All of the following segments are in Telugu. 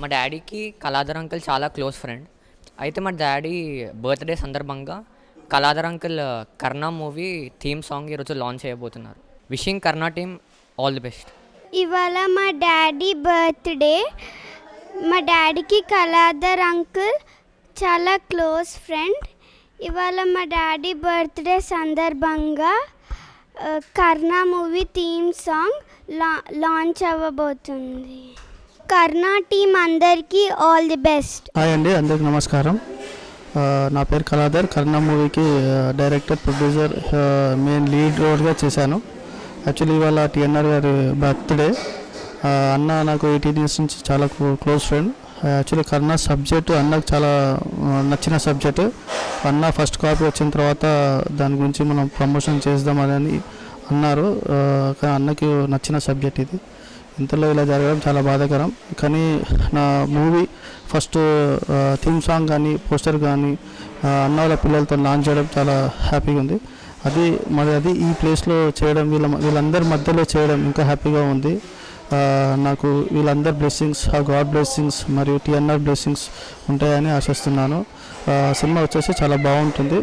మా డాడీకి కళాధర్ అంకుల్ చాలా క్లోజ్ ఫ్రెండ్. అయితే మా డాడీ బర్త్డే సందర్భంగా కళాధర్ అంకుల్ కర్ణ మూవీ థీమ్ సాంగ్ ఈరోజు లాంచ్ చేయబోతున్నారు. Wishing Karna team all the best. ఇవాళ మా డాడీ బర్త్డే. మా డాడీకి కళాధర్ అంకుల్ చాలా క్లోజ్ ఫ్రెండ్. ఇవాళ మా డాడీ బర్త్డే సందర్భంగా కర్ణ మూవీ థీమ్ సాంగ్ లాంచ్ అవ్వబోతుంది. కర్ణ టీమ్ అందరికీ ఆల్ ది బెస్ట్. హాయ్ అండి, అందరికి నమస్కారం. నా పేరు కళాధర్. కర్ణ మూవీకి డైరెక్టర్, ప్రొడ్యూసర్, మెయిన్ లీడ్ రోల్గా చేశాను. యాక్చువల్లీ ఇవాళ టిఎన్ఆర్ గారి బర్త్డే. అన్న నాకు 18 ఇయర్స్ నుంచి చాలా క్లోజ్ ఫ్రెండ్. యాక్చువల్లీ కర్ణ సబ్జెక్టు అన్నకు చాలా నచ్చిన సబ్జెక్టు. అన్న ఫస్ట్ కాపీ వచ్చిన తర్వాత దాని గురించి మనం ప్రమోషన్ చేద్దామని అన్నారు. కానీ అన్నకి నచ్చిన సబ్జెక్ట్ ఇది. ఇంతలో ఇలా జరగడం చాలా బాధాకరం. కానీ నా మూవీ ఫస్ట్ థీమ్ సాంగ్ కానీ పోస్టర్ కానీ అన్న వాళ్ళ పిల్లలతో లాంచ్ చేయడం చాలా హ్యాపీగా ఉంది. అది ఈ ప్లేస్లో చేయడం, వీళ్ళందరి మధ్యలో చేయడం ఇంకా హ్యాపీగా ఉంది. నాకు వీళ్ళందరి బ్లెస్సింగ్స్, గాడ్ బ్లెస్సింగ్స్ మరియు టిఎన్ఆర్ బ్లెస్సింగ్స్ ఉంటాయని ఆశిస్తున్నాను. సినిమా వచ్చేసి చాలా బాగుంటుంది.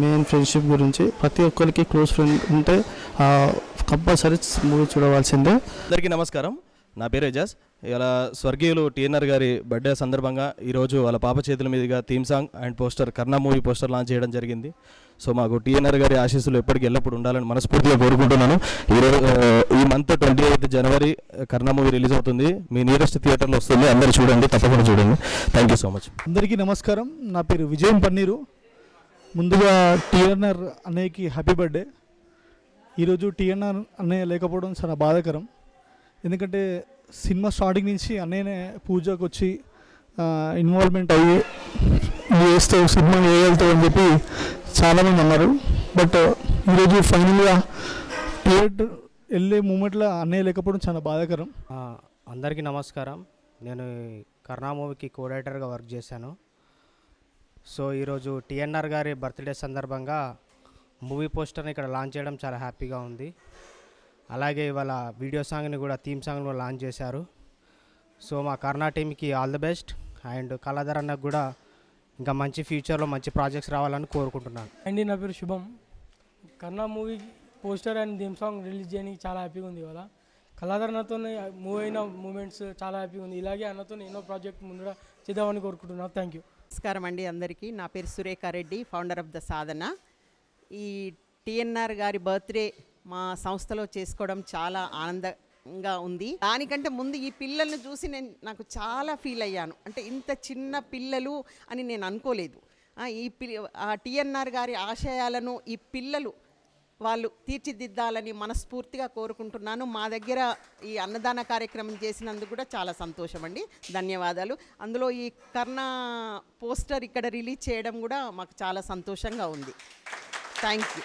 మెయిన్ ఫ్రెండ్షిప్ గురించి ప్రతి ఒక్కరికి క్లోజ్ ఫ్రెండ్ ఉంటే కంపల్సరీ మూవీ చూడవలసిందే. అందరికీ నమస్కారం. నా పేరు ఎజాజ్. ఇలా స్వర్గీయులు టిఎన్ఆర్ గారి బర్త్డే సందర్భంగా ఈరోజు వాళ్ళ పాప చేతుల మీదుగా theme song and poster, Karna movie poster launch చేయడం జరిగింది. సో మాకు టిఎన్ఆర్ గారి ఆశీస్సులు ఎప్పటికీ ఎల్లప్పుడు ఉండాలని మనస్ఫూర్తిగా కోరుకుంటున్నాను. ఈరోజు ఈ మంత్ 28 జనవరి కర్ణ మూవీ రిలీజ్ అవుతుంది. మీ నియరెస్ట్ థియేటర్లో వస్తుంది. అందరూ చూడండి, తప్పకుండా చూడండి. Thank you so much. అందరికీ నమస్కారం. నా పేరు విజయం పన్నీరు. ముందుగా టిఎన్ఆర్ అన్నయ్యకి హ్యాపీ బర్త్డే. ఈరోజు టిఎన్ఆర్ అన్నయ్య లేకపోవడం చాలా బాధాకరం. ఎందుకంటే సినిమా స్టార్టింగ్ నుంచి అన్నయ్యనే పూజకు వచ్చి ఇన్వాల్వ్మెంట్ అయ్యి వేస్తావు, సినిమా వేయగలుగుతావు అని చెప్పి చాలామంది అన్నారు. బట్ ఈరోజు ఫైనల్గా థియేటర్ వెళ్ళే మూమెంట్లో అన్నయ్య లేకపోవడం చాలా బాధాకరం. అందరికీ నమస్కారం. నేను కర్ణ మూవీకి కోడైరెక్టర్గా వర్క్ చేశాను. సో ఈరోజు టిఎన్ఆర్ గారి బర్త్డే సందర్భంగా మూవీ పోస్టర్ని ఇక్కడ లాంచ్ చేయడం చాలా హ్యాపీగా ఉంది. అలాగే ఇవాళ వీడియో సాంగ్ని కూడా, థీమ్ సాంగ్ని కూడా లాంచ్ చేశారు. సో మా కర్ణ టీమ్కి all the best. And Kaladhar అన్నకు కూడా ఇంకా మంచి ఫ్యూచర్లో మంచి ప్రాజెక్ట్స్ రావాలని కోరుకుంటున్నాను. అండి, నా పేరు Shubham. Karna movie poster and theme song release చేయడానికి చాలా హ్యాపీగా ఉంది. ఇవాళ కళాధర్ అన్నతో మూవ్ అయిన మూమెంట్స్ చాలా హ్యాపీగా ఉంది. ఇలాగే అన్నతో ఎన్నో ప్రాజెక్ట్ ముందుగా చేద్దామని కోరుకుంటున్నాను. Thank you. నమస్కారం అండి అందరికీ. నా పేరు సురేఖారెడ్డి, ఫౌండర్ ఆఫ్ ద సాధన. ఈ టిఎన్ఆర్ గారి బర్త్డే మా సంస్థలో చేసుకోవడం చాలా ఆనందంగా ఉంది. దానికంటే ముందు ఈ పిల్లల్ని చూసి నాకు చాలా ఫీల్ అయ్యాను. అంటే ఇంత చిన్న పిల్లలు అని నేను అనుకోలేదు. టిఎన్ఆర్ గారి ఆశయాలను ఈ పిల్లలు వాళ్ళు తీర్చిదిద్దాలని మనస్ఫూర్తిగా కోరుకుంటున్నాను. మా దగ్గర ఈ అన్నదాన కార్యక్రమం చేసినందుకు కూడా చాలా సంతోషం అండి. ధన్యవాదాలు. అందులో ఈ కర్ణ పోస్టర్ ఇక్కడ రిలీజ్ చేయడం కూడా మాకు చాలా సంతోషంగా ఉంది. Thank you.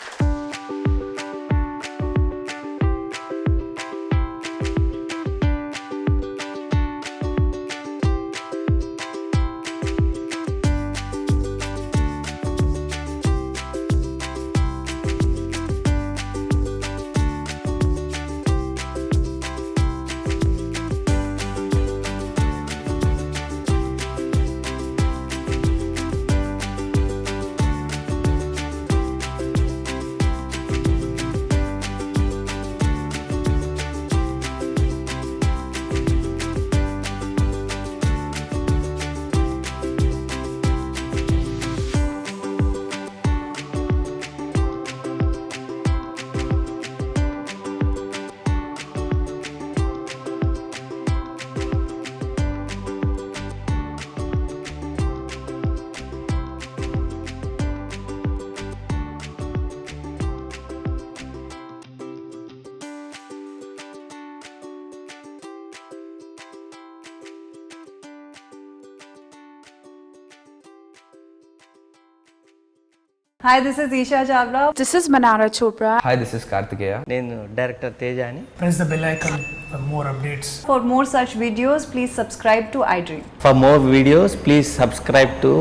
Hi, this is Isha Chavla. This is Manara Chopra. Hi, this is Kartikeya. నేను director తేజాని. Press the bell icon for more updates. For more such videos, please subscribe to iDream. For more videos, please subscribe to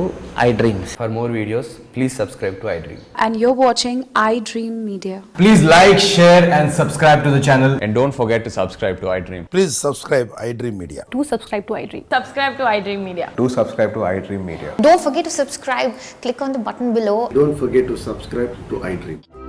iDreams. For more videos, please subscribe to iDream. And you're watching iDream Media. Please like, share and subscribe to the channel. And don't forget to subscribe to iDream. Please subscribe iDream Media. Do subscribe to iDream. Subscribe to iDream Media. Do subscribe to iDream Media. Don't forget to subscribe. Click on the button below. Don't forget to subscribe to iDream.